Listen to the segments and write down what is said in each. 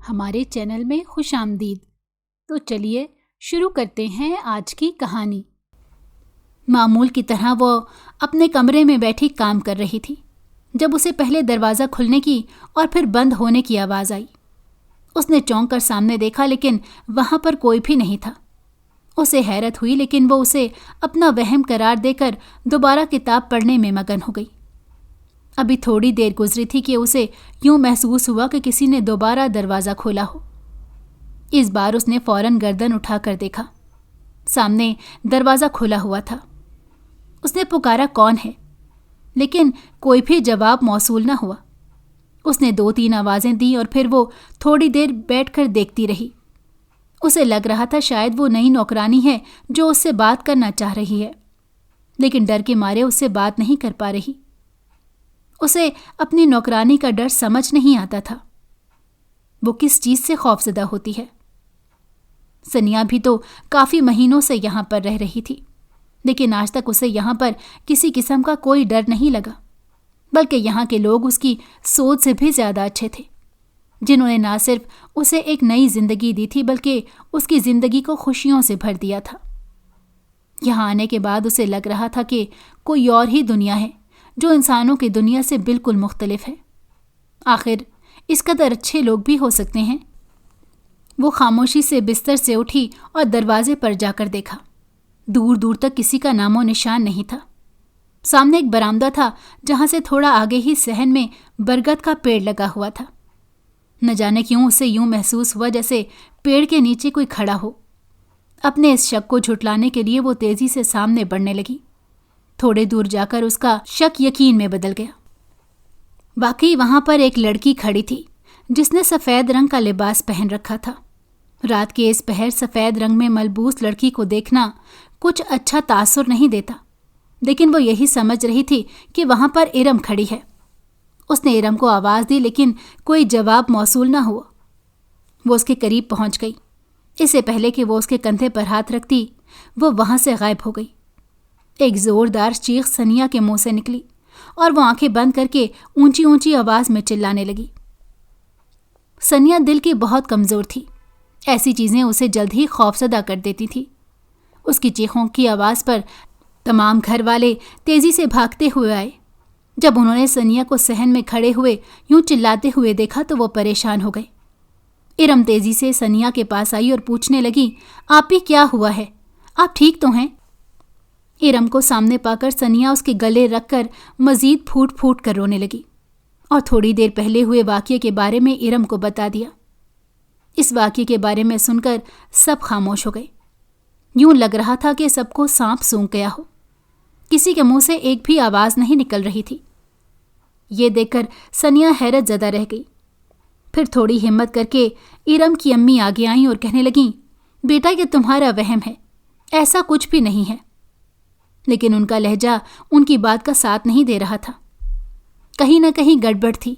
ہمارے چینل میں خوش آمدید۔ تو چلیے شروع کرتے ہیں آج کی کہانی۔ معمول کی طرح وہ اپنے کمرے میں بیٹھی کام کر رہی تھی جب اسے پہلے دروازہ کھلنے کی اور پھر بند ہونے کی آواز آئی۔ اس نے چونک کر سامنے دیکھا لیکن وہاں پر کوئی بھی نہیں تھا۔ اسے حیرت ہوئی لیکن وہ اسے اپنا وہم قرار دے کر دوبارہ کتاب پڑھنے میں مگن ہو گئی۔ ابھی تھوڑی دیر گزری تھی کہ اسے یوں محسوس ہوا کہ کسی نے دوبارہ دروازہ کھولا ہو۔ اس بار اس نے فوراً گردن اٹھا کر دیکھا۔ سامنے دروازہ کھلا ہوا تھا۔ اس نے پکارا کون ہے، لیکن کوئی بھی جواب موصول نہ ہوا۔ اس نے 2-3 آوازیں دیں اور پھر وہ تھوڑی دیر بیٹھ کر دیکھتی رہی۔ اسے لگ رہا تھا شاید وہ نئی نوکرانی ہے جو اس سے بات کرنا چاہ رہی ہے، لیکن ڈر کے مارے اس سے بات نہیں کر پا رہی۔ اسے اپنی نوکرانی کا ڈر سمجھ نہیں آتا تھا۔ وہ کس چیز سے خوفزدہ ہوتی ہے؟ سنیا بھی تو کافی مہینوں سے یہاں پر رہ رہی تھی، لیکن آج تک اسے یہاں پر کسی قسم کا کوئی ڈر نہیں لگا، بلکہ یہاں کے لوگ اس کی سوچ سے بھی زیادہ اچھے تھے، جنہوں نے نہ صرف اسے ایک نئی زندگی دی تھی بلکہ اس کی زندگی کو خوشیوں سے بھر دیا تھا۔ یہاں آنے کے بعد اسے لگ رہا تھا کہ کوئی اور ہی دنیا ہے جو انسانوں کی دنیا سے بالکل مختلف ہے۔ آخر اس قدر اچھے لوگ بھی ہو سکتے ہیں۔ وہ خاموشی سے بستر سے اٹھی اور دروازے پر جا کر دیکھا۔ دور دور تک کسی کا نام و نشان نہیں تھا۔ سامنے ایک برآمدہ تھا جہاں سے تھوڑا آگے ہی صحن میں برگد کا پیڑ لگا ہوا تھا۔ نہ جانے کیوں اسے یوں محسوس ہوا جیسے پیڑ کے نیچے کوئی کھڑا ہو۔ اپنے اس شک کو جھٹلانے کے لیے وہ تیزی سے سامنے بڑھنے لگی۔ تھوڑے دور جا کر اس کا شک یقین میں بدل گیا۔ واقعی وہاں پر ایک لڑکی کھڑی تھی جس نے سفید رنگ کا لباس پہن رکھا تھا۔ رات کے اس پہر سفید رنگ میں ملبوس لڑکی کو دیکھنا کچھ اچھا تاثر نہیں دیتا، لیکن وہ یہی سمجھ رہی تھی کہ وہاں پر ارم کھڑی ہے۔ اس نے ارم کو آواز دی لیکن کوئی جواب موصول نہ ہوا۔ وہ اس کے قریب پہنچ گئی۔ اس سے پہلے کہ وہ اس کے کندھے پر ہاتھ رکھتی، وہ وہاں سے غائب ہو گئی۔ ایک زوردار چیخ سنیا کے منہ سے نکلی اور وہ آنکھیں بند کر کے اونچی اونچی آواز میں چلانے لگی۔ سنیا دل کی بہت کمزور تھی۔ ایسی چیزیں اسے جلد ہی خوفزدہ کر دیتی تھی۔ اس کی چیخوں کی آواز پر تمام گھر والے تیزی سے بھاگتے ہوئے آئے۔ جب انہوں نے سنیا کو صحن میں کھڑے ہوئے یوں چلاتے ہوئے دیکھا تو وہ پریشان ہو گئے۔ ارم تیزی سے سنیا کے پاس آئی اور پوچھنے لگی، آپ ہی کیا ہوا ہے؟ آپ ٹھیک تو ہیں؟ ارم کو سامنے پا کر سنیا اس کے گلے رکھ کر مزید پھوٹ پھوٹ کر رونے لگی اور تھوڑی دیر پہلے ہوئے واقعے کے بارے میں ارم کو بتا دیا۔ اس واقعے کے بارے میں سن کر سب خاموش ہو گئے۔ یوں لگ رہا تھا کہ سب کو سانپ سونگھ گیا ہو۔ کسی کے منہ سے ایک بھی آواز نہیں نکل رہی تھی۔ یہ دیکھ کر سنیا حیرت زدہ رہ گئی۔ پھر تھوڑی ہمت کر کے ارم کی امی آگے آئیں اور کہنے لگیں، بیٹا یہ تمہارا وہم ہے، ایسا کچھ بھی نہیں ہے۔ لیکن ان کا لہجہ ان کی بات کا ساتھ نہیں دے رہا تھا۔ کہیں نہ کہیں گڑبڑ تھی،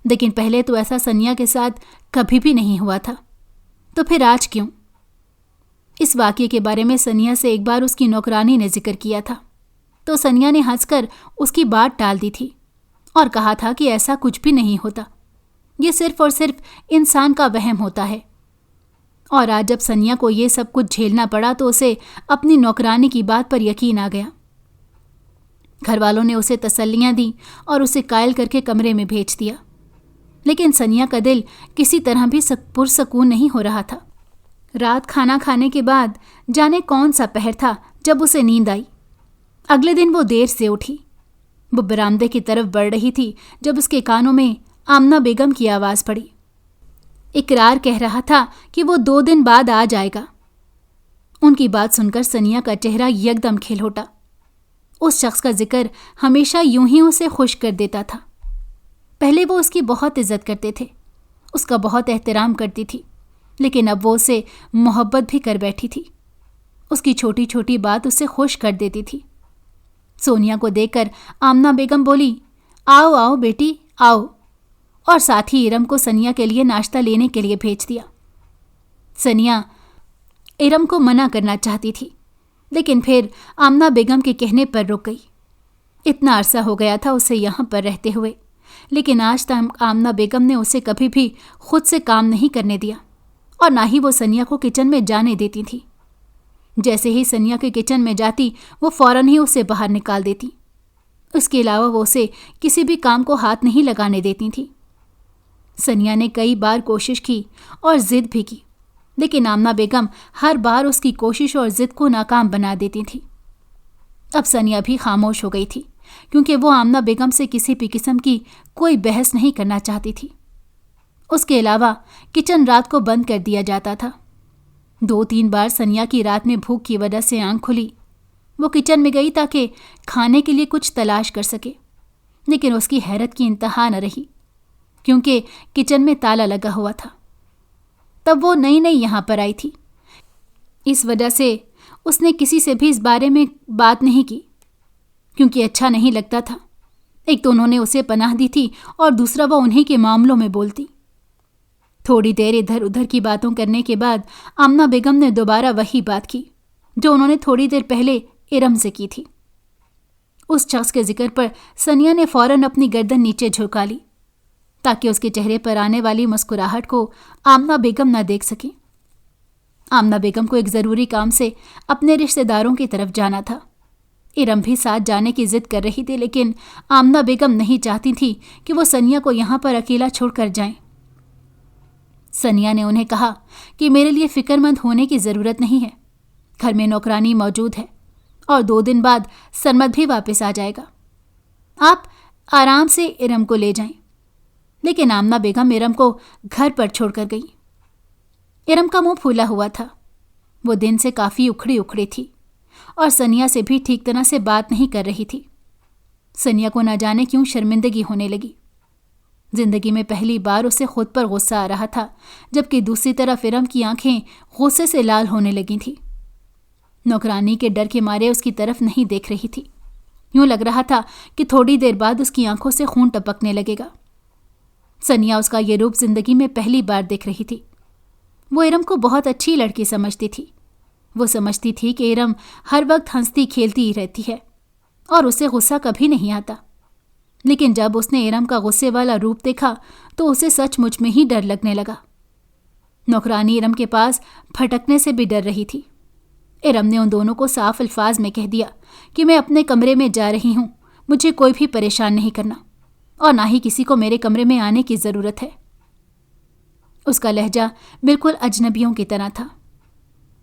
لیکن پہلے تو ایسا سنیا کے ساتھ کبھی بھی نہیں ہوا تھا، تو پھر آج کیوں؟ اس واقعے کے بارے میں سنیا سے ایک بار اس کی نوکرانی نے ذکر کیا تھا، تو سنیا نے ہنس کر اس کی بات ٹال دی تھی اور کہا تھا کہ ایسا کچھ بھی نہیں ہوتا، یہ صرف اور صرف انسان کا وہم ہوتا ہے۔ اور آج جب سنیا کو یہ سب کچھ جھیلنا پڑا تو اسے اپنی نوکرانی کی بات پر یقین آ گیا۔ گھر والوں نے اسے تسلیاں دیں اور اسے قائل کر کے کمرے میں بھیج دیا، لیکن سنیا کا دل کسی طرح بھی پرسکون نہیں ہو رہا تھا۔ رات کھانا کھانے کے بعد جانے کون سا پہر تھا جب اسے نیند آئی۔ اگلے دن وہ دیر سے اٹھی۔ وہ برآمدے کی طرف بڑھ رہی تھی جب اس کے کانوں میں آمنہ بیگم کی آواز پڑی۔ اقرار کہہ رہا تھا کہ وہ 2 دن بعد آ جائے گا۔ ان کی بات سن کر سنیا کا چہرہ یکدم کھل اٹھا۔ اس شخص کا ذکر ہمیشہ یوں ہی اسے خوش کر دیتا تھا۔ پہلے وہ اس کی بہت عزت کرتے تھے، اس کا بہت احترام کرتی تھی، لیکن اب وہ اسے محبت بھی کر بیٹھی تھی۔ اس کی چھوٹی چھوٹی بات اسے خوش کر دیتی تھی۔ سونیا کو دیکھ کر آمنہ بیگم بولی، آؤ آؤ بیٹی آؤ، اور ساتھ ہی ارم کو سنیا کے لیے ناشتہ لینے کے لیے بھیج دیا۔ سنیا ارم کو منع کرنا چاہتی تھی، لیکن پھر آمنہ بیگم کے کہنے پر رک گئی۔ اتنا عرصہ ہو گیا تھا اسے یہاں پر رہتے ہوئے، لیکن آج تک آمنہ بیگم نے اسے کبھی بھی خود سے کام نہیں کرنے دیا اور نہ ہی وہ سنیا کو کچن میں جانے دیتی تھی۔ جیسے ہی سنیا کے کچن میں جاتی وہ فوراً ہی اسے باہر نکال دیتی۔ اس کے علاوہ وہ اسے کسی بھی کام کو ہاتھ نہیں لگانے دیتی تھی۔ سنیا نے کئی بار کوشش کی اور ضد بھی کی، لیکن آمنہ بیگم ہر بار اس کی کوشش اور ضد کو ناکام بنا دیتی تھی۔ اب سنیا بھی خاموش ہو گئی تھی، کیونکہ وہ آمنہ بیگم سے کسی بھی قسم کی کوئی بحث نہیں کرنا چاہتی تھی۔ اس کے علاوہ کچن رات کو بند کر دیا جاتا تھا۔ 2-3 بار سنیا کی رات میں بھوک کی وجہ سے آنکھ کھلی۔ وہ کچن میں گئی تاکہ کھانے کے لیے کچھ تلاش کر سکے، لیکن اس کی حیرت کی انتہا نہ رہی، کیونکہ کچن میں تالا لگا ہوا تھا۔ تب وہ نئی نئی یہاں پر آئی تھی، اس وجہ سے اس نے کسی سے بھی اس بارے میں بات نہیں کی، کیونکہ اچھا نہیں لگتا تھا۔ ایک تو انہوں نے اسے پناہ دی تھی اور دوسرا وہ انہی کے معاملوں میں بولتی۔ تھوڑی دیر ادھر ادھر کی باتوں کرنے کے بعد آمنہ بیگم نے دوبارہ وہی بات کی جو انہوں نے تھوڑی دیر پہلے ارم سے کی تھی۔ اس شخص کے ذکر پر سنیا نے فوراً اپنی گردن نیچے جھکا لی تاکہ اس کے چہرے پر آنے والی مسکراہٹ کو آمنہ بیگم نہ دیکھ سکیں۔ آمنہ بیگم کو ایک ضروری کام سے اپنے رشتہ داروں کی طرف جانا تھا۔ ارم بھی ساتھ جانے کی ضد کر رہی تھی، لیکن آمنہ بیگم نہیں چاہتی تھی کہ وہ سنیا کو یہاں پر اکیلا چھوڑ کر جائیں۔ سنیا نے انہیں کہا کہ میرے لیے فکر مند ہونے کی ضرورت نہیں ہے، گھر میں نوکرانی موجود ہے اور 2 دن بعد سرمد بھی واپس آ جائے گا، آپ آرام سے ارم کو لے جائیں۔ لیکن آمنہ بیگم ارم کو گھر پر چھوڑ کر گئی۔ ارم کا منہ پھولا ہوا تھا، وہ دن سے کافی اکھڑی تھی اور سنیا سے بھی ٹھیک طرح سے بات نہیں کر رہی تھی۔ سنیا کو نہ جانے کیوں شرمندگی ہونے لگی۔ زندگی میں پہلی بار اسے خود پر غصہ آ رہا تھا، جبکہ دوسری طرف ارم کی آنکھیں غصے سے لال ہونے لگی تھیں۔ نوکرانی کے ڈر کے مارے اس کی طرف نہیں دیکھ رہی تھی۔ یوں لگ رہا تھا کہ تھوڑی دیر بعد اس کی آنکھوں سے خون ٹپکنے لگے گا۔ سنیا اس کا یہ روپ زندگی میں پہلی بار دیکھ رہی تھی۔ وہ ارم کو بہت اچھی لڑکی سمجھتی تھی۔ وہ سمجھتی تھی کہ ارم ہر وقت ہنستی کھیلتی ہی رہتی ہے اور اسے غصہ کبھی نہیں آتا، لیکن جب اس نے ارم کا غصے والا روپ دیکھا تو اسے سچ مچ میں ہی ڈر لگنے لگا۔ نوکرانی ارم کے پاس پھٹکنے سے بھی ڈر رہی تھی۔ ارم نے ان دونوں کو صاف الفاظ میں کہہ دیا کہ میں اپنے کمرے میں جا رہی ہوں، مجھے کوئی بھی پریشان نہیں کرنا اور نہ ہی کسی کو میرے کمرے میں آنے کی ضرورت ہے۔ اس کا لہجہ بالکل اجنبیوں کی طرح تھا۔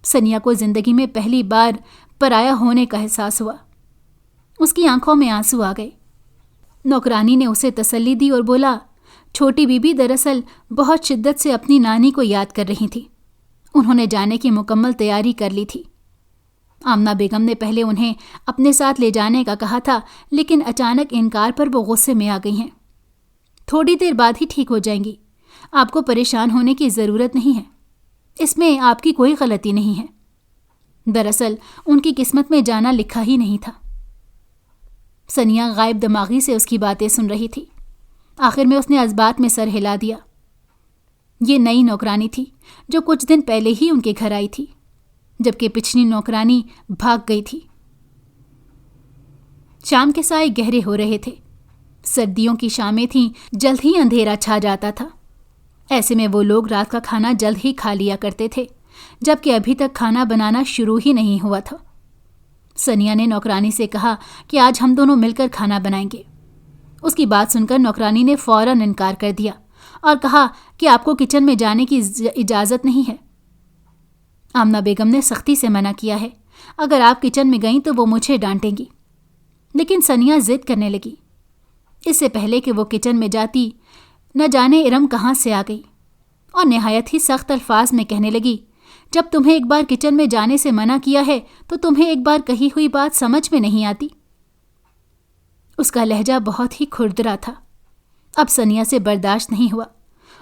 سنیا کو زندگی میں پہلی بار پرایا ہونے کا احساس ہوا۔ اس کی آنکھوں میں آنسو آ گئے۔ نوکرانی نے اسے تسلی دی اور بولا، چھوٹی بی بی دراصل بہت شدت سے اپنی نانی کو یاد کر رہی تھی، انہوں نے جانے کی مکمل تیاری کر لی تھی۔ آمنہ بیگم نے پہلے انہیں اپنے ساتھ لے جانے کا کہا تھا، لیکن اچانک انکار پر وہ غصے میں آ گئی ہیں۔ تھوڑی دیر بعد ہی ٹھیک ہو جائیں گی، آپ کو پریشان ہونے کی ضرورت نہیں ہے، اس میں آپ کی کوئی غلطی نہیں ہے۔ دراصل ان کی قسمت میں جانا لکھا ہی نہیں تھا۔ سنیا غائب دماغی سے اس کی باتیں سن رہی تھی۔ آخر میں اس نے ازبات میں سر ہلا دیا۔ یہ نئی نوکرانی تھی جو کچھ دن پہلے ہی ان کے گھر آئی تھی، جبکہ پچھلی نوکرانی بھاگ گئی تھی۔ شام کے سائے گہرے ہو رہے تھے، سردیوں کی شامیں تھیں، جلد ہی اندھیرا چھا جاتا تھا۔ ایسے میں وہ لوگ رات کا کھانا جلد ہی کھا لیا کرتے تھے، جبکہ ابھی تک کھانا بنانا شروع ہی نہیں ہوا تھا۔ سنیا نے نوکرانی سے کہا کہ آج ہم دونوں مل کر کھانا بنائیں گے۔ اس کی بات سن کر نوکرانی نے فوراً انکار کر دیا اور کہا کہ آپ کو کچن میں جانے کی اجازت نہیں ہے۔ آمنہ بیگم نے سختی سے منع کیا ہے، اگر آپ کچن میں گئیں تو وہ مجھے ڈانٹیں گی۔ لیکن سنیا ضد کرنے لگی۔ اس سے پہلے کہ وہ کچن میں جاتی، نہ جانے ارم کہاں سے آ گئی اور نہایت ہی سخت الفاظ میں کہنے لگی، جب تمہیں ایک بار کچن میں جانے سے منع کیا ہے تو تمہیں ایک بار کہی ہوئی بات سمجھ میں نہیں آتی۔ اس کا لہجہ بہت ہی کھردرا تھا۔ اب سنیا سے برداشت نہیں ہوا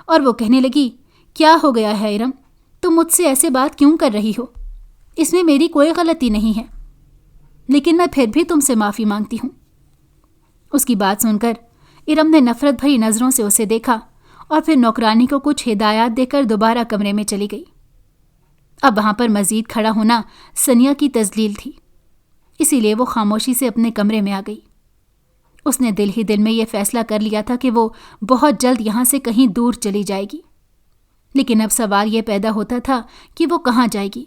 اور وہ کہنے لگی، کیا ہو گیا ہے ارم، تم مجھ سے ایسے بات کیوں کر رہی ہو؟ اس میں میری کوئی غلطی نہیں ہے، لیکن میں پھر بھی تم سے معافی مانگتی ہوں۔ اس کی بات سن کر ارم نے نفرت بھری نظروں سے اسے دیکھا اور پھر نوکرانی کو کچھ ہدایات دے کر دوبارہ کمرے میں چلی گئی۔ اب وہاں پر مزید کھڑا ہونا سنیا کی تذلیل تھی، اسی لیے وہ خاموشی سے اپنے کمرے میں آ گئی۔ اس نے دل ہی دل میں یہ فیصلہ کر لیا تھا کہ وہ بہت جلد یہاں سے کہیں دور چلی جائے گی، لیکن اب سوال یہ پیدا ہوتا تھا کہ وہ کہاں جائے گی۔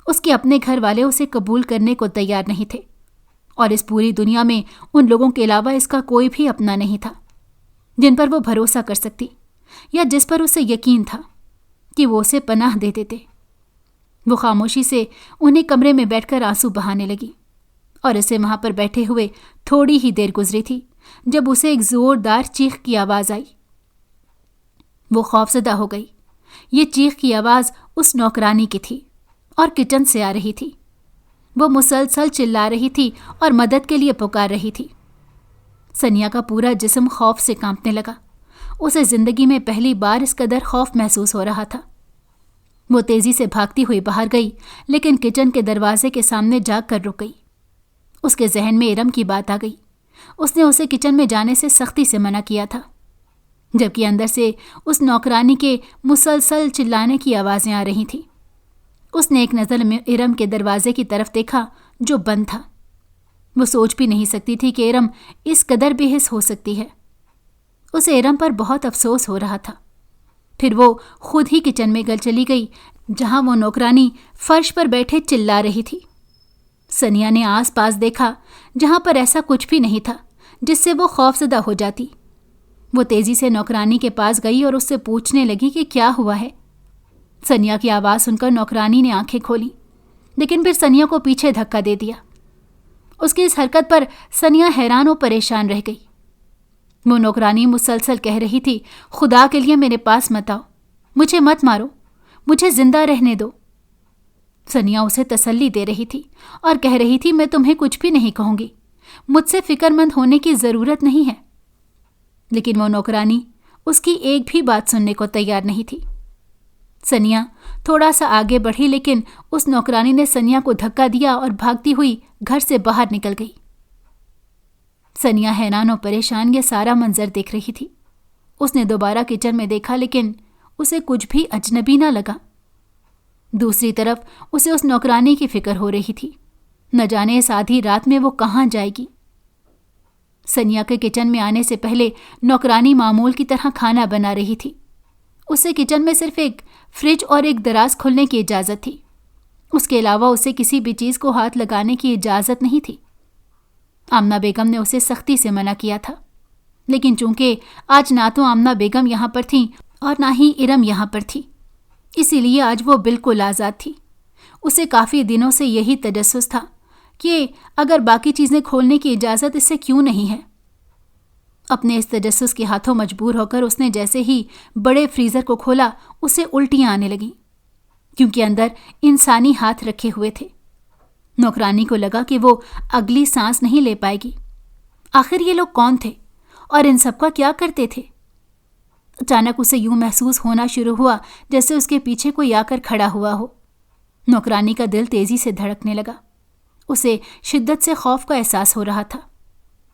اس کے اپنے گھر والے اسے قبول کرنے کو تیار نہیں تھے، اور اس پوری دنیا میں ان لوگوں کے علاوہ اس کا کوئی بھی اپنا نہیں تھا جن پر وہ بھروسہ کر سکتی، یا جس پر اسے یقین تھا کہ وہ اسے پناہ دے دیتے۔ وہ خاموشی سے انہیں کمرے میں بیٹھ کر آنسو بہانے لگی، اور اسے وہاں پر بیٹھے ہوئے تھوڑی ہی دیر گزری تھی جب اسے ایک زوردار چیخ کی آواز آئی۔ وہ خوفزدہ ہو گئی۔ یہ چیخ کی آواز اس نوکرانی کی تھی اور کچن سے آ رہی تھی۔ وہ مسلسل چلا رہی تھی اور مدد کے لیے پکار رہی تھی۔ سنیا کا پورا جسم خوف سے کانپنے لگا۔ اسے زندگی میں پہلی بار اس قدر خوف محسوس ہو رہا تھا۔ وہ تیزی سے بھاگتی ہوئی باہر گئی، لیکن کچن کے دروازے کے سامنے جا کر رک گئی۔ اس کے ذہن میں ارم کی بات آ گئی۔ اس نے اسے کچن میں جانے سے سختی سے منع کیا تھا، جبکہ اندر سے اس نوکرانی کے مسلسل چلانے کی آوازیں آ رہی تھیں۔ اس نے ایک نظر میں ارم کے دروازے کی طرف دیکھا جو بند تھا۔ وہ سوچ بھی نہیں سکتی تھی کہ ارم اس قدر بے حس ہو سکتی ہے۔ اسے ارم پر بہت افسوس ہو رہا تھا۔ پھر وہ خود ہی کچن میں چلی گئی جہاں وہ نوکرانی فرش پر بیٹھے چلا رہی تھی۔ سنیا نے آس پاس دیکھا جہاں پر ایسا کچھ بھی نہیں تھا جس سے وہ خوفزدہ ہو جاتی۔ وہ تیزی سے نوکرانی کے پاس گئی اور اس سے پوچھنے لگی کہ کیا ہوا ہے۔ سنیا کی آواز سن کر نوکرانی نے آنکھیں کھولی، لیکن پھر سنیا کو پیچھے دھکا دے دیا۔ اس کی اس حرکت پر سنیا حیران و پریشان رہ گئی۔ وہ نوکرانی مسلسل کہہ رہی تھی، خدا کے لیے میرے پاس مت آؤ، مجھے مت مارو، مجھے زندہ رہنے دو۔ سنیا اسے تسلی دے رہی تھی اور کہہ رہی تھی، میں تمہیں کچھ بھی نہیں کہوں گی، مجھ سے فکر مند ہونے کی ضرورت نہیں ہے۔ لیکن وہ نوکرانی اس کی ایک بھی بات سننے کو تیار نہیں تھی۔ سنیا تھوڑا سا آگے بڑھی، لیکن اس نوکرانی نے سنیا کو دھکا دیا اور بھاگتی ہوئی گھر سے باہر نکل گئی۔ سنیا حیران و پریشان یہ سارا منظر دیکھ رہی تھی۔ اس نے دوبارہ کچن میں دیکھا، لیکن اسے کچھ بھی اجنبی نہ لگا۔ دوسری طرف اسے اس نوکرانی کی فکر ہو رہی تھی، نہ جانے اس آدھی رات میں وہ کہاں جائے گی۔ سنیا کے کچن میں آنے سے پہلے نوکرانی معمول کی طرح کھانا بنا رہی تھی۔ اسے کچن میں صرف ایک فریج اور ایک دراز کھولنے کی اجازت تھی۔ اس کے علاوہ اسے کسی بھی چیز کو ہاتھ لگانے کی اجازت نہیں تھی۔ آمنہ بیگم نے اسے سختی سے منع کیا تھا، لیکن چونکہ آج نہ تو آمنہ بیگم یہاں پر تھیں اور نہ ہی ارم یہاں پر تھی، اسی لیے آج وہ بالکل آزاد تھی۔ اسے کافی دنوں سے یہی تجسس تھا کہ اگر باقی چیزیں کھولنے کی اجازت اسے کیوں نہیں ہے۔ اپنے اس تجسس کے ہاتھوں مجبور ہو کر اس نے جیسے ہی بڑے فریزر کو کھولا، اسے الٹیاں آنے لگیں، کیونکہ اندر انسانی ہاتھ رکھے ہوئے تھے۔ نوکرانی کو لگا کہ وہ اگلی سانس نہیں لے پائے گی۔ آخر یہ لوگ کون تھے اور ان سب کا کیا کرتے تھے؟ اچانک اسے یوں محسوس ہونا شروع ہوا جیسے اس کے پیچھے کوئی آ کر کھڑا ہوا ہو۔ نوکرانی کا دل تیزی سے دھڑکنے لگا۔ اسے شدت سے خوف کا احساس ہو رہا تھا۔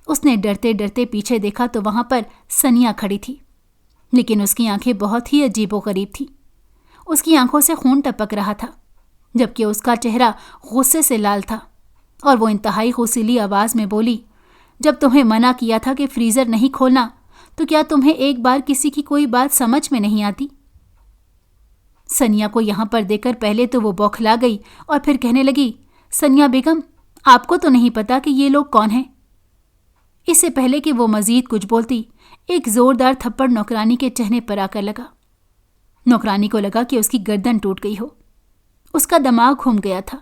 اس نے ڈرتے ڈرتے پیچھے دیکھا تو وہاں پر سنیا کھڑی تھی، لیکن اس کی آنکھیں بہت ہی عجیب و غریب تھیں۔ اس کی آنکھوں سے خون ٹپک رہا تھا، جبکہ اس کا چہرہ غصے سے لال تھا، اور وہ انتہائی غصیلی آواز میں بولی، جب تمہیں منع کیا تھا کہ فریزر نہیں کھولنا تو کیا تمہیں ایک بار کسی کی کوئی بات سمجھ میں نہیں آتی؟ سنیا کو یہاں پر دیکھ کر پہلے تو وہ بوکھلا گئی اور پھر کہنے لگی، سنیا بیگم، آپ کو تو نہیں پتا کہ یہ لوگ کون ہیں؟ اس سے پہلے کہ وہ مزید کچھ بولتی، ایک زوردار تھپڑ نوکرانی کے چہنے پر آ کر لگا۔ نوکرانی کو لگا کہ اس کی گردن ٹوٹ گئی ہو، اس کا دماغ گھوم گیا تھا۔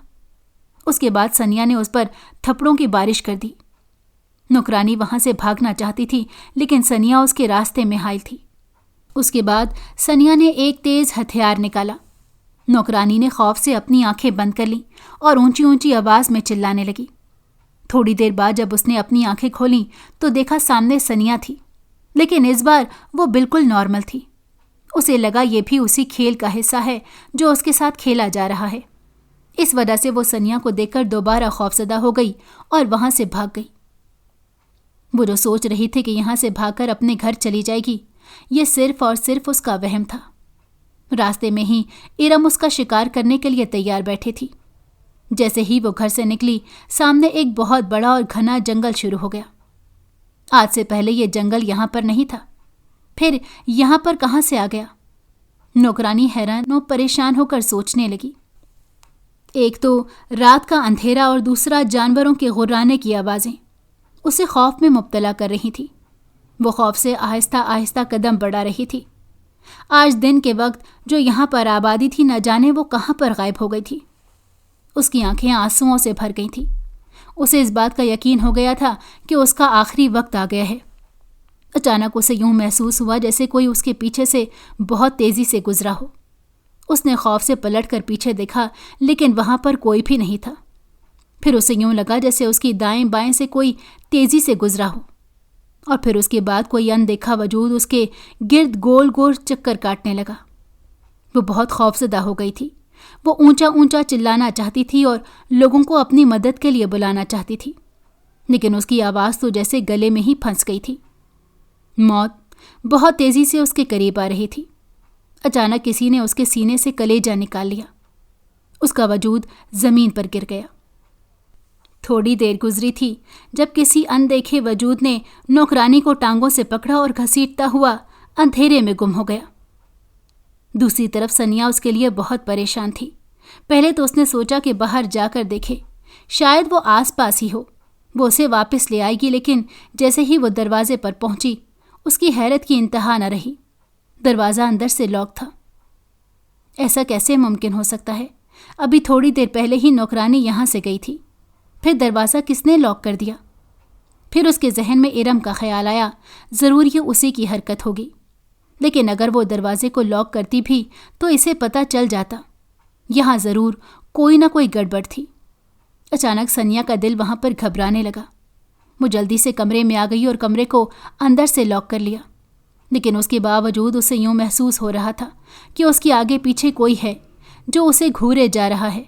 اس کے بعد سنیا نے اس پر تھپڑوں کی بارش کر دی۔ نوکرانی وہاں سے بھاگنا چاہتی تھی، لیکن سنیا اس کے راستے میں حائل تھی۔ اس کے بعد سنیا نے ایک تیز ہتھیار نکالا۔ نوکرانی نے خوف سے اپنی آنکھیں بند کر لیں اور اونچی اونچی آواز میں چلانے لگی۔ تھوڑی دیر بعد جب اس نے اپنی آنکھیں کھولیں تو دیکھا سامنے سنیا تھی، لیکن اس بار وہ بالکل نارمل تھی۔ اسے لگا یہ بھی اسی کھیل کا حصہ ہے جو اس کے ساتھ کھیلا جا رہا ہے۔ اس وجہ سے وہ سنیا کو دیکھ کر دوبارہ خوفزدہ ہو گئی اور وہاں سے بھاگ گئی۔ وہ جو سوچ رہی تھی کہ یہاں سے بھاگ کر اپنے گھر چلی جائے گی، یہ صرف اور صرف اس کا وہم تھا۔ راستے میں ہی ارم اس کا شکار کرنے کے لیے تیار بیٹھے تھی۔ جیسے ہی وہ گھر سے نکلی، سامنے ایک بہت بڑا اور گھنا جنگل شروع ہو گیا۔ آج سے پہلے یہ جنگل یہاں پر نہیں تھا، پھر یہاں پر کہاں سے آ گیا؟ نوکرانی حیران و پریشان ہو کر سوچنے لگی۔ ایک تو رات کا اندھیرا اور دوسرا جانوروں کے غرانے کی آوازیں اسے خوف میں مبتلا کر رہی تھی۔ وہ خوف سے آہستہ آہستہ قدم بڑھا رہی تھی۔ آج دن کے وقت جو یہاں پر آبادی تھی، نہ جانے وہ کہاں پر غائب ہو گئی تھی۔ اس کی آنکھیں آنسوؤں سے بھر گئی تھیں۔ اسے اس بات کا یقین ہو گیا تھا کہ اس کا آخری وقت آ گیا ہے۔ اچانک اسے یوں محسوس ہوا جیسے کوئی اس کے پیچھے سے بہت تیزی سے گزرا ہو۔ اس نے خوف سے پلٹ کر پیچھے دیکھا، لیکن وہاں پر کوئی بھی نہیں تھا۔ پھر اسے یوں لگا جیسے اس کی دائیں بائیں سے کوئی تیزی سے گزرا ہو، اور پھر اس کے بعد کوئی اندیکھا وجود اس کے گرد گول گول چکر کاٹنے لگا۔ وہ بہت خوفزدہ ہو گئی تھی۔ وہ اونچا اونچا چلانا چاہتی تھی اور لوگوں کو اپنی مدد کے لیے بلانا چاہتی تھی، لیکن اس کی آواز تو جیسے گلے میں ہی پھنس گئی تھی۔ موت بہت تیزی سے اس کے قریب آ رہی تھی۔ اچانک کسی نے اس کے سینے سے کلیجہ نکال لیا۔ اس کا وجود زمین پر گر گیا۔ تھوڑی دیر گزری تھی جب کسی اندیکھے وجود نے نوکرانی کو ٹانگوں سے پکڑا اور گھسیٹتا ہوا اندھیرے میں گم ہو گیا۔ دوسری طرف سنیا اس کے لیے بہت پریشان تھی۔ پہلے تو اس نے سوچا کہ باہر جا کر دیکھے، شاید وہ آس پاس ہی ہو، وہ اسے واپس لے آئے گی، لیکن جیسے ہی وہ دروازے پر پہنچی اس کی حیرت کی انتہا نہ رہی۔ دروازہ اندر سے لاک تھا۔ ایسا کیسے ممکن ہو سکتا ہے؟ ابھی تھوڑی دیر پہلے ہی نوکرانی یہاں سے گئی تھی، پھر دروازہ کس نے لاک کر دیا؟ پھر اس کے ذہن میں ارم کا خیال آیا، ضرور یہ اسی کی حرکت ہوگی، لیکن اگر وہ دروازے کو لاک کرتی بھی تو اسے پتہ چل جاتا۔ یہاں ضرور کوئی نہ کوئی گڑبڑ تھی۔ اچانک سنیا کا دل وہاں پر گھبرانے لگا۔ وہ جلدی سے کمرے میں آ گئی اور کمرے کو اندر سے لاک کر لیا، لیکن اس کے باوجود اسے یوں محسوس ہو رہا تھا کہ اس کے آگے پیچھے کوئی ہے جو اسے گھورے جا رہا ہے۔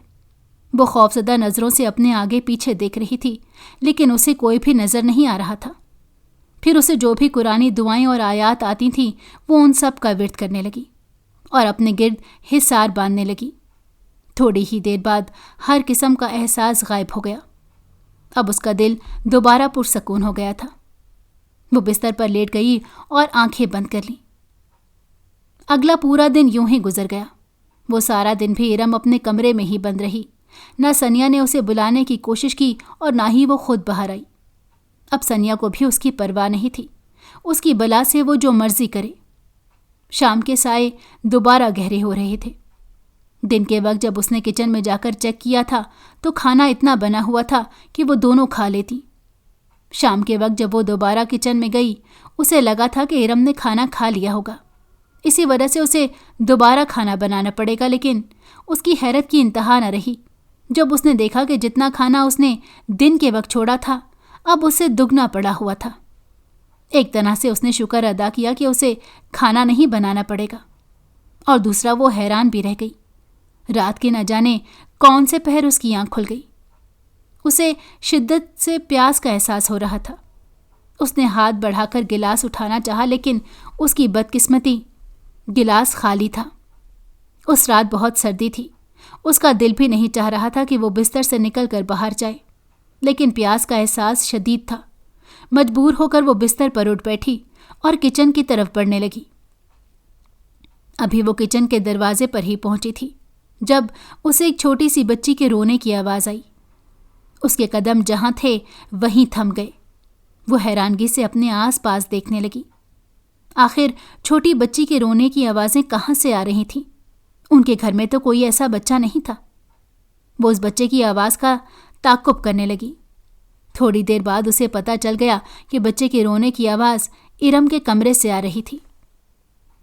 وہ خوفزدہ نظروں سے اپنے آگے پیچھے دیکھ رہی تھی، لیکن اسے کوئی بھی نظر نہیں آ رہا تھا۔ پھر اسے جو بھی قرآنی دعائیں اور آیات آتی تھیں وہ ان سب کا ورد کرنے لگی اور اپنے گرد حصار باندھنے لگی۔ تھوڑی ہی دیر بعد ہر قسم کا احساس غائب ہو گیا۔ اب اس کا دل دوبارہ پرسکون ہو گیا تھا۔ وہ بستر پر لیٹ گئی اور آنکھیں بند کر لیں۔ اگلا پورا دن یوں ہی گزر گیا۔ وہ سارا دن بھی ارم اپنے کمرے میں ہی بند رہی۔ نہ سنیا نے اسے بلانے کی کوشش کی اور نہ ہی وہ خود باہر آئی۔ اب سنیا کو بھی اس کی پرواہ نہیں تھی، اس کی بلا سے وہ جو مرضی کرے۔ شام کے سائے دوبارہ گہرے ہو رہے تھے۔ دن کے وقت جب اس نے کچن میں جا کر چیک کیا تھا تو کھانا اتنا بنا ہوا تھا کہ وہ دونوں کھا لیتی۔ شام کے وقت جب وہ دوبارہ کچن میں گئی، اسے لگا تھا کہ ارم نے کھانا کھا لیا ہوگا، اسی وجہ سے اسے دوبارہ کھانا بنانا پڑے گا، لیکن اس کی حیرت کی انتہا نہ رہی جب اس نے دیکھا کہ جتنا کھانا اس نے دن کے وقت چھوڑا تھا اب اسے دگنا پڑا ہوا تھا۔ ایک طرح سے اس نے شکر ادا کیا کہ اسے کھانا نہیں بنانا پڑے گا، اور دوسرا وہ حیران بھی رہ گئی۔ رات کے نہ جانے کون سے پہر اس کی آنکھ کھل گئی۔ اسے شدت سے پیاس کا احساس ہو رہا تھا۔ اس نے ہاتھ بڑھا کر گلاس اٹھانا چاہا، لیکن اس کی بدقسمتی گلاس خالی تھا۔ اس رات بہت سردی تھی۔ اس کا دل بھی نہیں چاہ رہا تھا کہ وہ بستر سے نکل کر باہر جائے، لیکن پیاس کا احساس شدید تھا۔ مجبور ہو کر وہ بستر پر اٹھ بیٹھی اور کچن کی طرف بڑھنے لگی۔ ابھی وہ کچن کے دروازے پر ہی پہنچی تھی جب اسے ایک چھوٹی سی بچی کے رونے کی آواز آئی۔ اس کے قدم جہاں تھے وہیں تھم گئے۔ وہ حیرانگی سے اپنے آس پاس دیکھنے لگی۔ آخر چھوٹی بچی کے رونے کی آوازیں کہاں سے آ رہی تھیں؟ ان کے گھر میں تو کوئی ایسا بچہ نہیں تھا۔ وہ اس بچے کی آواز کا تعقب کرنے لگی۔ تھوڑی دیر بعد اسے پتہ چل گیا کہ بچے کے رونے کی آواز ارم کے کمرے سے آ رہی تھی۔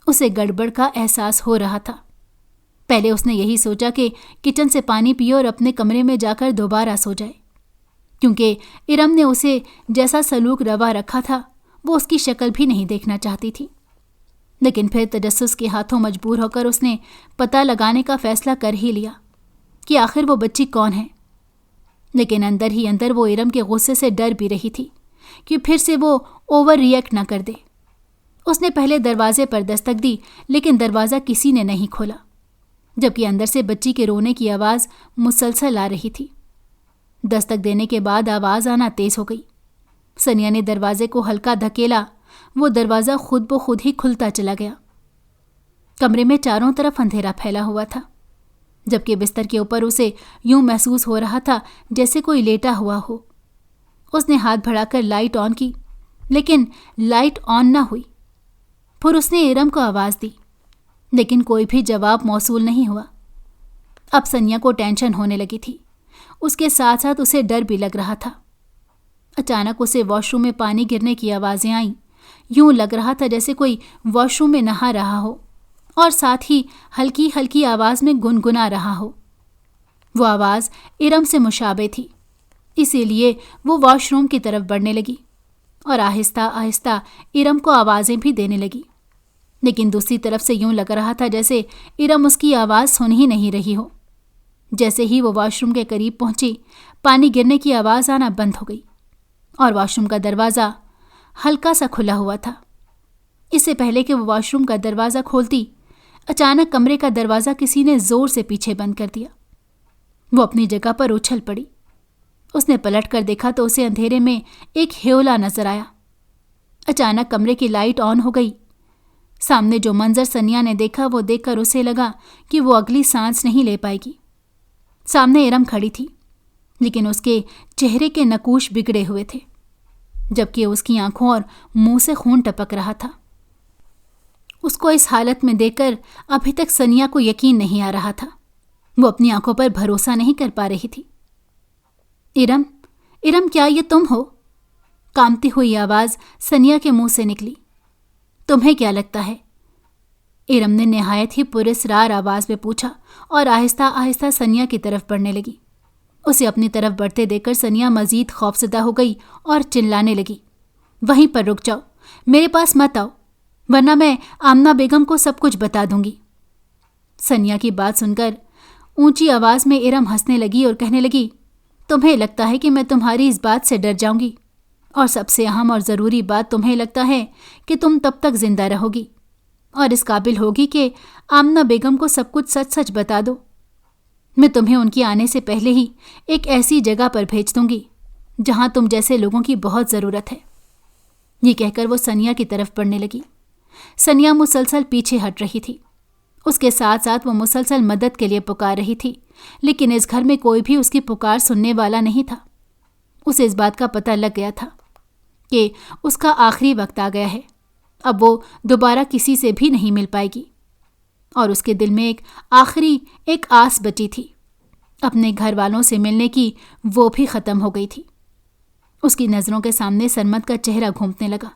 اسے گڑبڑ کا احساس ہو رہا تھا۔ پہلے اس نے یہی سوچا کہ کچن سے پانی پیے اور اپنے کمرے میں جا کر دوبارہ سو جائے، کیونکہ ارم نے اسے جیسا سلوک روا رکھا تھا وہ اس کی شکل بھی نہیں دیکھنا چاہتی تھی۔ لیکن پھر تجسس کے ہاتھوں مجبور ہو کر اس نے پتہ لگانے کا فیصلہ کر ہی لیا کہ آخر وہ بچی کون ہے۔ لیکن اندر ہی اندر وہ ارم کے غصے سے ڈر بھی رہی تھی کہ پھر سے وہ اوور ریئیکٹ نہ کر دے۔ اس نے پہلے دروازے پر دستک دی، لیکن دروازہ کسی نے نہیں کھولا، جبکہ اندر سے بچی کے رونے کی آواز مسلسل آ رہی تھی۔ دستک دینے کے بعد آواز آنا تیز ہو گئی۔ سنیا نے دروازے کو ہلکا دھکیلا، وہ دروازہ خود بخود ہی کھلتا چلا گیا۔ کمرے میں چاروں طرف اندھیرا پھیلا ہوا تھا، جبکہ بستر کے اوپر اسے یوں محسوس ہو رہا تھا جیسے کوئی لیٹا ہوا ہو۔ اس نے ہاتھ بڑھا کر لائٹ آن کی، لیکن لائٹ آن نہ ہوئی۔ پھر اس نے ارم کو آواز دی، لیکن کوئی بھی جواب موصول نہیں ہوا۔ اب سنیا کو ٹینشن ہونے لگی تھی، اس کے ساتھ ساتھ اسے ڈر بھی لگ رہا تھا۔ اچانک اسے واش روم میں پانی گرنے کی آوازیں آئیں، یوں لگ رہا تھا جیسے کوئی واش روم میں نہا رہا ہو اور ساتھ ہی ہلکی ہلکی آواز میں گنگنا رہا ہو۔ وہ آواز ارم سے مشابہ تھی، اسی لیے وہ واش روم کی طرف بڑھنے لگی اور آہستہ آہستہ ارم کو آوازیں بھی دینے لگی، لیکن دوسری طرف سے یوں لگ رہا تھا جیسے ارم اس کی آواز سن ہی نہیں رہی ہو۔ جیسے ہی وہ واش روم کے قریب پہنچی، پانی گرنے کی آواز آنا بند ہو گئی اور واش روم کا دروازہ ہلکا سا کھلا ہوا تھا۔ اس سے پہلے کہ وہ واش روم کا دروازہ کھولتی، اچانک کمرے کا دروازہ کسی نے زور سے پیچھے بند کر دیا۔ وہ اپنی جگہ پر اچھل پڑی۔ اس نے پلٹ کر دیکھا تو اسے اندھیرے میں ایک ہیولا نظر آیا۔ اچانک کمرے کی لائٹ آن ہو گئی۔ سامنے جو منظر سنیا نے دیکھا وہ دیکھ کر اسے لگا کہ وہ اگلی سانس نہیں لے پائے گی۔ سامنے ارم کھڑی تھی، لیکن اس کے چہرے کے نقوش بگڑے ہوئے تھے، جبکہ اس کی آنکھوں اور منہ سے خون ٹپک رہا تھا۔ اس کو اس حالت میں دیکھ کر ابھی تک سنیا کو یقین نہیں آ رہا تھا۔ وہ اپنی آنکھوں پر بھروسہ نہیں کر پا رہی تھی۔ ارم، ارم، کیا یہ تم ہو؟ کانپتی ہوئی آواز سنیا کے منہ سے نکلی۔ تمہیں کیا لگتا ہے؟ ارم نے نہایت ہی پراسرار آواز میں پوچھا اور آہستہ آہستہ سنیا کی طرف بڑھنے لگی۔ اسے اپنی طرف بڑھتے دیکھ کر سنیا مزید خوفزدہ ہو گئی اور چلانے لگی، وہیں پر رک جاؤ، میرے پاس مت آؤ، ورنہ میں آمنہ بیگم کو سب کچھ بتا دوں گی۔ سنیا کی بات سن کر اونچی آواز میں ارم ہنسنے لگی اور کہنے لگی، تمہیں لگتا ہے کہ میں تمہاری اس بات سے ڈر جاؤں گی، اور سب سے اہم اور ضروری بات تمہیں لگتا ہے کہ تم تب تک زندہ رہو گی اور اس قابل ہوگی کہ آمنہ بیگم کو سب کچھ سچ سچ بتا دو۔ میں تمہیں ان کی آنے سے پہلے ہی ایک ایسی جگہ پر بھیج دوں گی جہاں تم جیسے لوگوں کی بہت ضرورت ہے۔ یہ کہہ کر وہ سنیا کی طرف بڑھنے لگی۔ سنیا مسلسل پیچھے ہٹ رہی تھی، اس کے ساتھ ساتھ وہ مسلسل مدد کے لیے پکار رہی تھی، لیکن اس گھر میں کوئی بھی اس کی پکار سننے والا نہیں تھا۔ اسے اس بات کا پتہ لگ گیا تھا کہ اس کا آخری وقت آ گیا ہے، اب وہ دوبارہ کسی سے بھی نہیں مل پائے گی، اور اس کے دل میں ایک آس بچی تھی، اپنے گھر والوں سے ملنے کی، وہ بھی ختم ہو گئی تھی۔ اس کی نظروں کے سامنے سرمد کا چہرہ گھومنے لگا،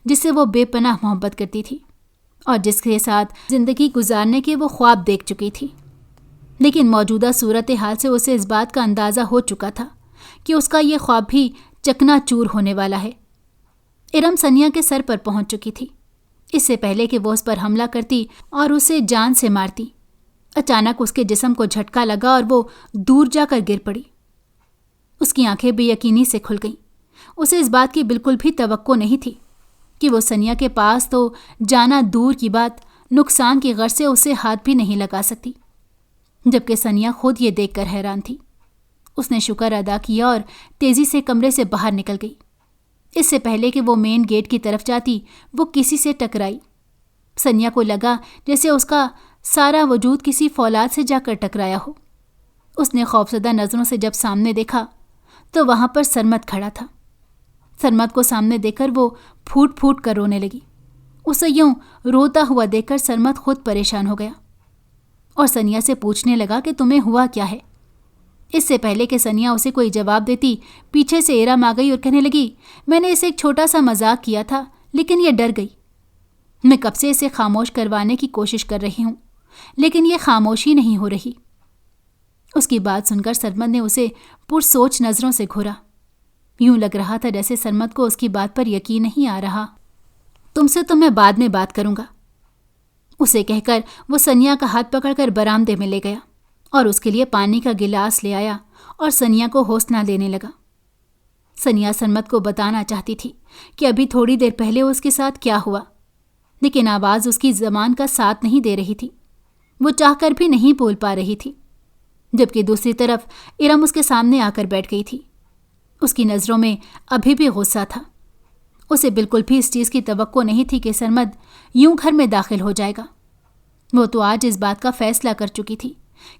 جس سے وہ بے پناہ محبت کرتی تھی اور جس کے ساتھ زندگی گزارنے کے وہ خواب دیکھ چکی تھی۔ لیکن موجودہ صورتحال سے اسے اس بات کا اندازہ ہو چکا تھا کہ اس کا یہ خواب بھی چکنا چور ہونے والا ہے۔ ارم سنیا کے سر پر پہنچ چکی تھی۔ اس سے پہلے کہ وہ اس پر حملہ کرتی اور اسے جان سے مارتی، اچانک اس کے جسم کو جھٹکا لگا اور وہ دور جا کر گر پڑی۔ اس کی آنکھیں بے یقینی سے کھل گئیں۔ اسے اس بات کی بالکل بھی توقع نہیں تھی کہ وہ سنیا کے پاس تو جانا دور کی بات، نقصان کی غرض سے اسے ہاتھ بھی نہیں لگا سکتی، جبکہ سنیا خود یہ دیکھ کر حیران تھی۔ اس نے شکر ادا کیا اور تیزی سے کمرے سے باہر نکل گئی۔ اس سے پہلے کہ وہ مین گیٹ کی طرف جاتی، وہ کسی سے ٹکرائی۔ سنیا کو لگا جیسے اس کا سارا وجود کسی فولاد سے جا کر ٹکرایا ہو۔ اس نے خوفزدہ نظروں سے جب سامنے دیکھا تو وہاں پر سرمد کھڑا تھا۔ سرمد کو سامنے دیکھ کر وہ پھوٹ پھوٹ کر رونے لگی۔ اسے یوں روتا ہوا دیکھ کر سرمد خود پریشان ہو گیا اور سنیا سے پوچھنے لگا کہ تمہیں ہوا کیا ہے۔ اس سے پہلے کہ سنیا اسے کوئی جواب دیتی، پیچھے سے ارم آ گئی اور کہنے لگی، میں نے اسے ایک چھوٹا سا مذاق کیا تھا، لیکن یہ ڈر گئی۔ میں کب سے اسے خاموش کروانے کی کوشش کر رہی ہوں، لیکن یہ خاموشی نہیں ہو رہی۔ اس کی بات سن کر سرمد نے اسے پرسوچ نظروں سے گھورا۔ یوں لگ رہا تھا جیسے سرمد کو اس کی بات پر یقین نہیں آ رہا۔ تم سے تو میں بعد میں بات کروں گا، اسے کہہ کر وہ سنیا کا ہاتھ پکڑ کر برآمدے میں لے گیا اور اس کے لیے پانی کا گلاس لے آیا اور سنیا کو حوصلہ دینے لگا۔ سنیا سرمد کو بتانا چاہتی تھی کہ ابھی تھوڑی دیر پہلے اس کے ساتھ کیا ہوا، لیکن آواز اس کی زبان کا ساتھ نہیں دے رہی تھی۔ وہ چاہ کر بھی نہیں بول پا رہی تھی، جبکہ دوسری طرف ارم اس کے سامنے آ کر بیٹھ گئی تھی اس کی نظروں میں ابھی بھی غصہ تھا۔ اسے بالکل بھی اس چیز کی توقع نہیں تھی کہ سرمد یوں گھر میں داخل ہو جائے گا۔ وہ تو آج اس بات کا فیصلہ کر چکی تھی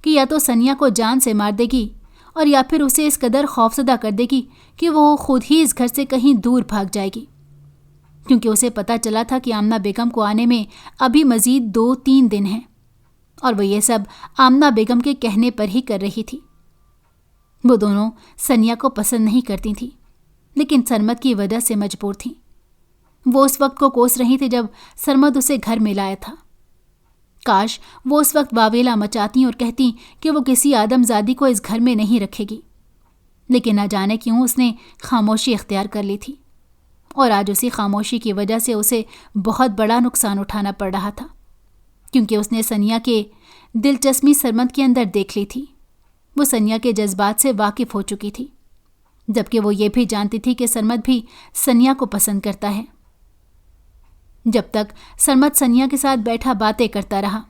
کہ یا تو سنیا کو جان سے مار دے گی اور یا پھر اسے اس قدر خوفزدہ کر دے گی کہ وہ خود ہی اس گھر سے کہیں دور بھاگ جائے گی، کیونکہ اسے پتہ چلا تھا کہ آمنہ بیگم کو آنے میں ابھی مزید 2-3 دن ہیں، اور وہ یہ سب آمنہ بیگم کے کہنے پر ہی کر رہی تھی۔ وہ دونوں سنیا کو پسند نہیں کرتی تھیں، لیکن سرمد کی وجہ سے مجبور تھیں۔ وہ اس وقت کو کوس رہی تھی جب سرمد اسے گھر میں لایا تھا۔ کاش وہ اس وقت واویلا مچاتی اور کہتی کہ وہ کسی آدم زادی کو اس گھر میں نہیں رکھے گی، لیکن نہ جانے کیوں اس نے خاموشی اختیار کر لی تھی، اور آج اسی خاموشی کی وجہ سے اسے بہت بڑا نقصان اٹھانا پڑ رہا تھا، کیونکہ اس نے سنیا کے دلچسپی سرمد کے اندر دیکھ لی تھی۔ وہ سنیا کے جذبات سے واقف ہو چکی تھی، جبکہ وہ یہ بھی جانتی تھی کہ سرمد بھی سنیا کو پسند کرتا ہے۔ جب تک سرمد سنیا کے ساتھ بیٹھا باتیں کرتا رہا،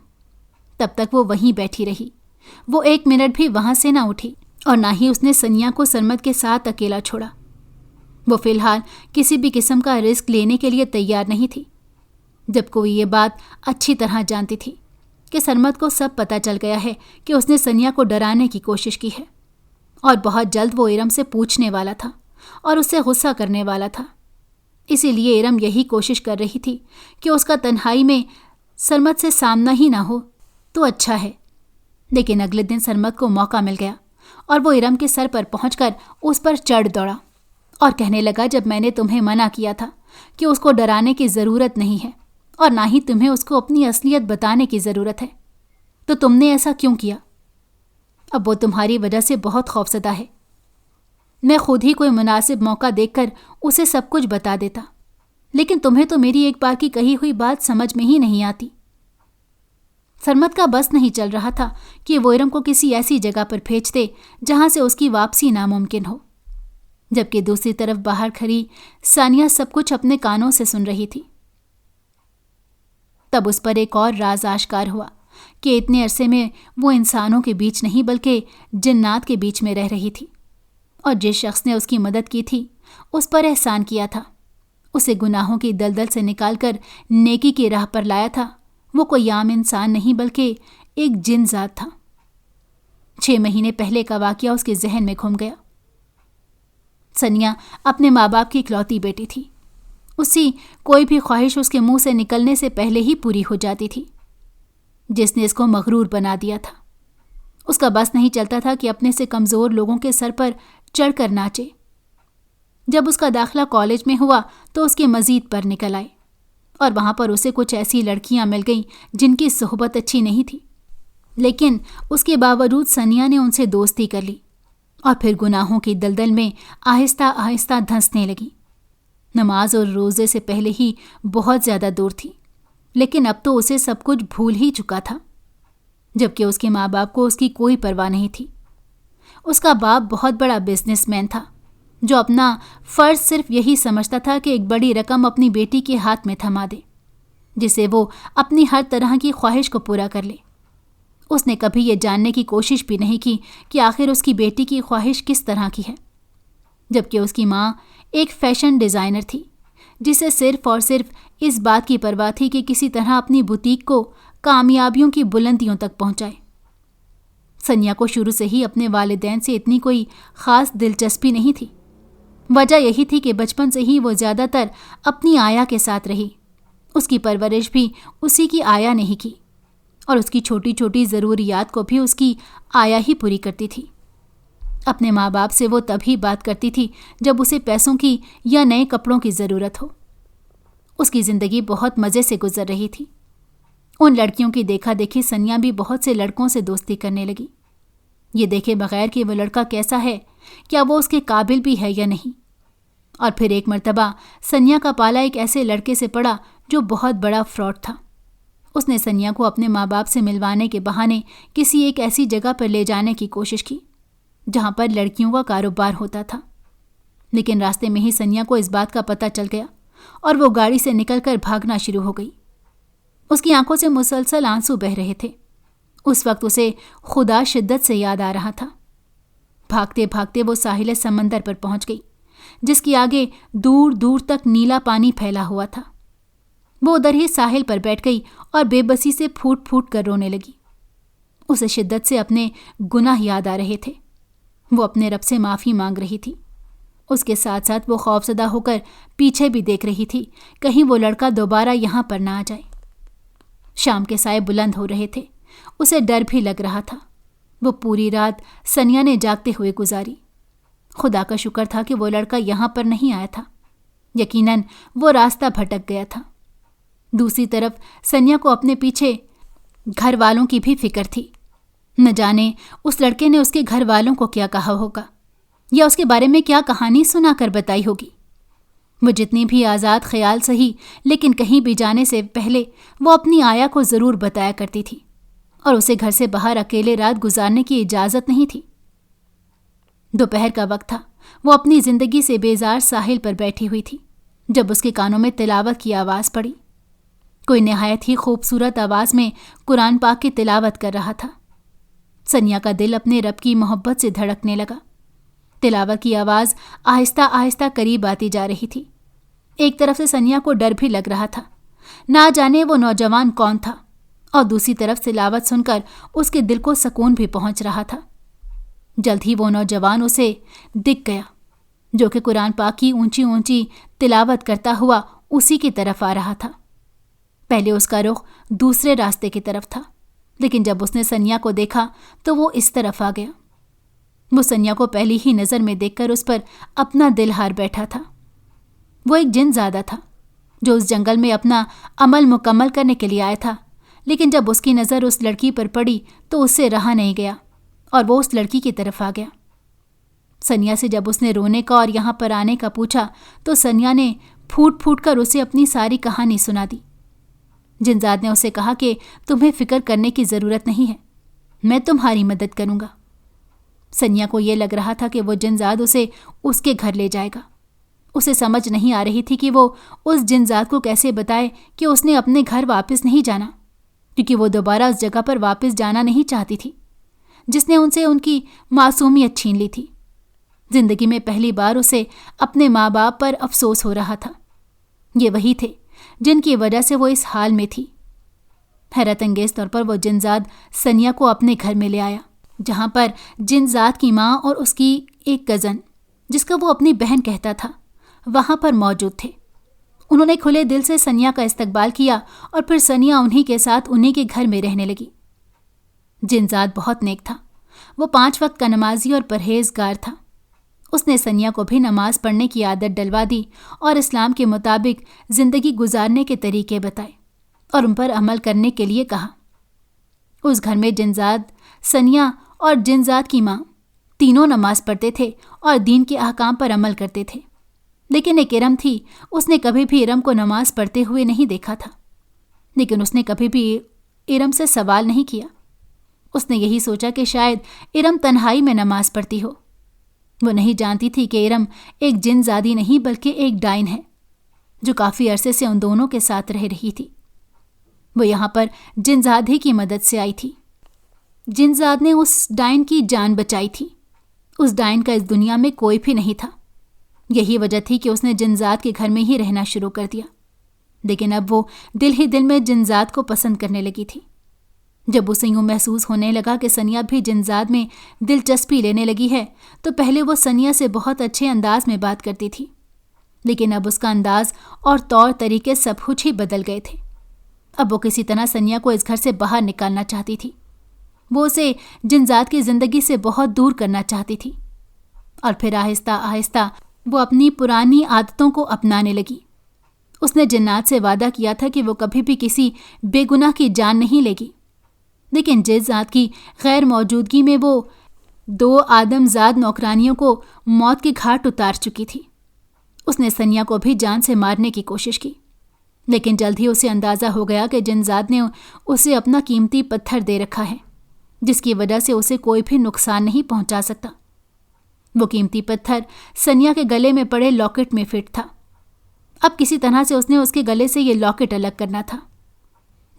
تب تک وہ وہیں بیٹھی رہی۔ وہ 1 منٹ بھی وہاں سے نہ اٹھی، اور نہ ہی اس نے سنیا کو سرمد کے ساتھ اکیلا چھوڑا۔ وہ فی الحال کسی بھی قسم کا رسک لینے کے لیے تیار نہیں تھی، جبکہ وہ یہ بات اچھی طرح جانتی تھی کہ سرمد کو سب پتہ چل گیا ہے کہ اس نے سنیا کو ڈرانے کی کوشش کی ہے، اور بہت جلد وہ ارم سے پوچھنے والا تھا اور اس سے غصہ کرنے والا تھا۔ اسی لیے ارم یہی کوشش کر رہی تھی کہ اس کا تنہائی میں سرمد سے سامنا ہی نہ ہو تو اچھا ہے۔ لیکن اگلے دن سرمد کو موقع مل گیا، اور وہ ارم کے سر پر پہنچ کر اس پر چڑھ دوڑا اور کہنے لگا، جب میں نے تمہیں منع کیا تھا کہ اس کو ڈرانے کی ضرورت نہیں ہے اور نہ ہی تمہیں اس کو اپنی اصلیت بتانے کی ضرورت ہے، تو تم نے ایسا کیوں کیا؟ اب وہ تمہاری وجہ سے بہت خوفزدہ ہے۔ میں خود ہی کوئی مناسب موقع دیکھ کر اسے سب کچھ بتا دیتا، لیکن تمہیں تو میری ایک بار کی کہی ہوئی بات سمجھ میں ہی نہیں آتی۔ سرمد کا بس نہیں چل رہا تھا کہ وہ ارم کو کسی ایسی جگہ پر بھیج دے جہاں سے اس کی واپسی ناممکن ہو، جبکہ دوسری طرف باہر کھڑی ثانیہ سب کچھ اپنے کانوں سے سن رہی تھی۔ تب اس پر ایک اور راز آشکار ہوا کہ اتنے عرصے میں وہ انسانوں کے بیچ نہیں بلکہ جنات کے بیچ میں رہ رہی تھی، اور جس شخص نے اس کی مدد کی تھی، اس پر احسان کیا تھا، اسے گناہوں کی دلدل سے نکال کر نیکی کی راہ پر لایا تھا، وہ کوئی عام انسان نہیں بلکہ ایک جن ذات تھا۔ 6 مہینے پہلے کا واقعہ اس کے ذہن میں گھوم گیا۔ سنیا اپنے ماں باپ کی اکلوتی بیٹی تھی، اسی کوئی بھی خواہش اس کے منہ سے نکلنے سے پہلے ہی پوری ہو جاتی تھی، جس نے اس کو مغرور بنا دیا تھا۔ اس کا بس نہیں چلتا تھا کہ اپنے سے کمزور لوگوں کے سر پر چڑھ کر ناچے۔ جب اس کا داخلہ کالج میں ہوا تو اس کے مزید پر نکل آئے، اور وہاں پر اسے کچھ ایسی لڑکیاں مل گئیں جن کی صحبت اچھی نہیں تھی، لیکن اس کے باوجود سنیا نے ان سے دوستی کر لی، اور پھر گناہوں کی دلدل میں آہستہ آہستہ دھنسنے لگی۔ نماز اور روزے سے پہلے ہی بہت زیادہ دور تھی، لیکن اب تو اسے سب کچھ بھول ہی چکا تھا، جبکہ اس کے ماں باپ کو اس کی کوئی پرواہ نہیں تھی۔ اس کا باپ بہت بڑا بزنس مین تھا، جو اپنا فرض صرف یہی سمجھتا تھا کہ ایک بڑی رقم اپنی بیٹی کے ہاتھ میں تھما دے، جسے وہ اپنی ہر طرح کی خواہش کو پورا کر لے۔ اس نے کبھی یہ جاننے کی کوشش بھی نہیں کی کہ آخر اس کی بیٹی کی خواہش کس طرح کی ہے، جبکہ اس کی ماں ایک فیشن ڈیزائنر تھی، جسے صرف اور صرف اس بات کی پرواہ تھی کہ کسی طرح اپنی بوتیک کو کامیابیوں کی بلندیوں تک پہنچائے۔ سنیا کو شروع سے ہی اپنے والدین سے اتنی کوئی خاص دلچسپی نہیں تھی۔ وجہ یہی تھی کہ بچپن سے ہی وہ زیادہ تر اپنی آیا کے ساتھ رہی، اس کی پرورش بھی اسی کی آیا نے ہی کی، اور اس کی چھوٹی چھوٹی ضروریات کو بھی اس کی آیا ہی پوری کرتی تھی۔ اپنے ماں باپ سے وہ تبھی بات کرتی تھی جب اسے پیسوں کی یا نئے کپڑوں کی ضرورت ہو۔ اس کی زندگی بہت مزے سے گزر رہی تھی۔ ان لڑکیوں کی دیکھا دیکھی سنیا بھی بہت سے لڑکوں سے دوستی کرنے لگی، یہ دیکھے بغیر کہ وہ لڑکا کیسا ہے، کیا وہ اس کے قابل بھی ہے یا نہیں۔ اور پھر ایک مرتبہ سنیا کا پالا ایک ایسے لڑکے سے پڑا جو بہت بڑا فراڈ تھا۔ اس نے سنیا کو اپنے ماں باپ سے ملوانے کے بہانے کسی ایک ایسی جگہ پر لے جانے کی کوشش کی جہاں پر لڑکیوں کا کاروبار ہوتا تھا، لیکن راستے میں ہی سنیا کو اس بات کا پتہ چل گیا اور وہ گاڑی سے نکل کر بھاگنا شروع ہو گئی۔ اس کی آنکھوں سے مسلسل آنسو بہہ رہے تھے۔ اس وقت اسے خدا شدت سے یاد آ رہا تھا۔ بھاگتے بھاگتے وہ ساحل سمندر پر پہنچ گئی، جس کی آگے دور دور تک نیلا پانی پھیلا ہوا تھا۔ وہ ادھر ہی ساحل پر بیٹھ گئی اور بے بسی سے پھوٹ پھوٹ کر رونے لگی۔ اسے شدت سے اپنے گناہ یاد آ رہے تھے۔ وہ اپنے رب سے معافی مانگ رہی تھی۔ اس کے ساتھ ساتھ وہ خوفزدہ ہو کر پیچھے بھی دیکھ رہی تھی، کہیں وہ لڑکا دوبارہ یہاں پر نہ آ جائے۔ شام کے سائے بلند ہو رہے تھے، اسے ڈر بھی لگ رہا تھا۔ وہ پوری رات سنیا نے جاگتے ہوئے گزاری۔ خدا کا شکر تھا کہ وہ لڑکا یہاں پر نہیں آیا تھا، یقیناً وہ راستہ بھٹک گیا تھا۔ دوسری طرف سنیا کو اپنے پیچھے گھر والوں کی بھی فکر تھی۔ نہ جانے اس لڑکے نے اس کے گھر والوں کو کیا کہا ہوگا، یا اس کے بارے میں کیا کہانی سنا کر بتائی ہوگی۔ وہ جتنی بھی آزاد خیال سہی، لیکن کہیں بھی جانے سے پہلے وہ اپنی آیا کو ضرور بتایا کرتی تھی، اور اسے گھر سے باہر اکیلے رات گزارنے کی اجازت نہیں تھی۔ دوپہر کا وقت تھا۔ وہ اپنی زندگی سے بیزار ساحل پر بیٹھی ہوئی تھی جب اس کے کانوں میں تلاوت کی آواز پڑی۔ کوئی نہایت ہی خوبصورت آواز میں قرآن پاک کی تلاوت کر رہا تھا۔ سنیا کا دل اپنے رب کی محبت سے دھڑکنے لگا۔ تلاوت کی آواز آہستہ آہستہ قریب آتی جا رہی تھی۔ ایک طرف سے سنیا کو ڈر بھی لگ رہا تھا، نہ جانے وہ نوجوان کون تھا، اور دوسری طرف تلاوت سن کر اس کے دل کو سکون بھی پہنچ رہا تھا۔ جلد ہی وہ نوجوان اسے دکھ گیا، جو کہ قرآن پاک کی اونچی اونچی تلاوت کرتا ہوا اسی کی طرف آ رہا تھا۔ پہلے اس کا رخ دوسرے راستے کی طرف تھا، لیکن جب اس نے سنیا کو دیکھا تو وہ اس طرف آ گیا۔ وہ سنیا کو پہلی ہی نظر میں دیکھ کر اس پر اپنا دل ہار بیٹھا تھا۔ وہ ایک جن زادہ تھا جو اس جنگل میں اپنا عمل مکمل کرنے کے لیے آیا تھا، لیکن جب اس کی نظر اس لڑکی پر پڑی تو اس سے رہا نہیں گیا اور وہ اس لڑکی کی طرف آ گیا۔ سنیا سے جب اس نے رونے کا اور یہاں پر آنے کا پوچھا تو سنیا نے پھوٹ پھوٹ کر اسے اپنی ساری کہانی سنا دی۔ جنزاد نے اسے کہا کہ تمہیں فکر کرنے کی ضرورت نہیں ہے، میں تمہاری مدد کروں گا۔ سنیا کو یہ لگ رہا تھا کہ وہ جنزاد اسے اس کے گھر لے جائے گا۔ اسے سمجھ نہیں آ رہی تھی کہ وہ اس جنزاد کو کیسے بتائے کہ اس نے اپنے گھر واپس نہیں جانا، کیونکہ وہ دوبارہ اس جگہ پر واپس جانا نہیں چاہتی تھی جس نے ان سے ان کی معصومیت چھین لی تھی۔ زندگی میں پہلی بار اسے اپنے ماں باپ پر افسوس ہو رہا تھا۔ یہ وہی تھے جن کی وجہ سے وہ اس حال میں تھی۔ حیرت انگیز طور پر وہ جنزاد سنیا کو اپنے گھر میں لے آیا، جہاں پر جنزاد کی ماں اور اس کی ایک کزن، جس کا وہ اپنی بہن کہتا تھا، وہاں پر موجود تھے۔ انہوں نے کھلے دل سے سنیا کا استقبال کیا اور پھر سنیا انہی کے ساتھ انہی کے گھر میں رہنے لگی۔ جنزاد بہت نیک تھا۔ وہ 5 وقت کا نمازی اور پرہیزگار تھا۔ اس نے سنیا کو بھی نماز پڑھنے کی عادت ڈلوا دی اور اسلام کے مطابق زندگی گزارنے کے طریقے بتائے اور ان پر عمل کرنے کے لیے کہا۔ اس گھر میں جنزاد، سنیا اور جنزاد کی ماں تینوں نماز پڑھتے تھے اور دین کے احکام پر عمل کرتے تھے، لیکن ایک ارم تھی، اس نے کبھی بھی ارم کو نماز پڑھتے ہوئے نہیں دیکھا تھا، لیکن اس نے کبھی بھی ارم سے سوال نہیں کیا۔ اس نے یہی سوچا کہ شاید ارم تنہائی میں نماز پڑھتی ہو۔ وہ نہیں جانتی تھی کہ ارم ایک جن زادی نہیں بلکہ ایک ڈائن ہے، جو کافی عرصے سے ان دونوں کے ساتھ رہ رہی تھی۔ وہ یہاں پر جنزاد ہی کی مدد سے آئی تھی۔ جنزاد نے اس ڈائن کی جان بچائی تھی۔ اس ڈائن کا اس دنیا میں کوئی بھی نہیں تھا۔ یہی وجہ تھی کہ اس نے جنزاد کے گھر میں ہی رہنا شروع کر دیا، لیکن اب وہ دل ہی دل میں جنزاد کو پسند کرنے لگی تھی۔ جب اسے یوں محسوس ہونے لگا کہ سنیا بھی جنزاد میں دلچسپی لینے لگی ہے، تو پہلے وہ سنیا سے بہت اچھے انداز میں بات کرتی تھی، لیکن اب اس کا انداز اور طور طریقے سب کچھ ہی بدل گئے تھے۔ اب وہ کسی طرح سنیا کو اس گھر سے باہر نکالنا چاہتی تھی۔ وہ اسے جنزاد کی زندگی سے بہت دور کرنا چاہتی تھی، اور پھر آہستہ آہستہ وہ اپنی پرانی عادتوں کو اپنانے لگی۔ اس نے جنات سے وعدہ کیا تھا کہ وہ کبھی بھی کسی بے گناہ کی جان نہیں لے گی، لیکن جنزاد کی غیر موجودگی میں وہ 2 آدم زاد نوکرانیوں کو موت کے گھاٹ اتار چکی تھی۔ اس نے سنیا کو بھی جان سے مارنے کی کوشش کی، لیکن جلد ہی اسے اندازہ ہو گیا کہ جنزاد نے اسے اپنا قیمتی پتھر دے رکھا ہے، جس کی وجہ سے اسے کوئی بھی نقصان نہیں پہنچا سکتا۔ وہ قیمتی پتھر سنیا کے گلے میں پڑے لاکٹ میں فٹ تھا۔ اب کسی طرح سے اس نے اس کے گلے سے یہ لاکٹ الگ کرنا تھا۔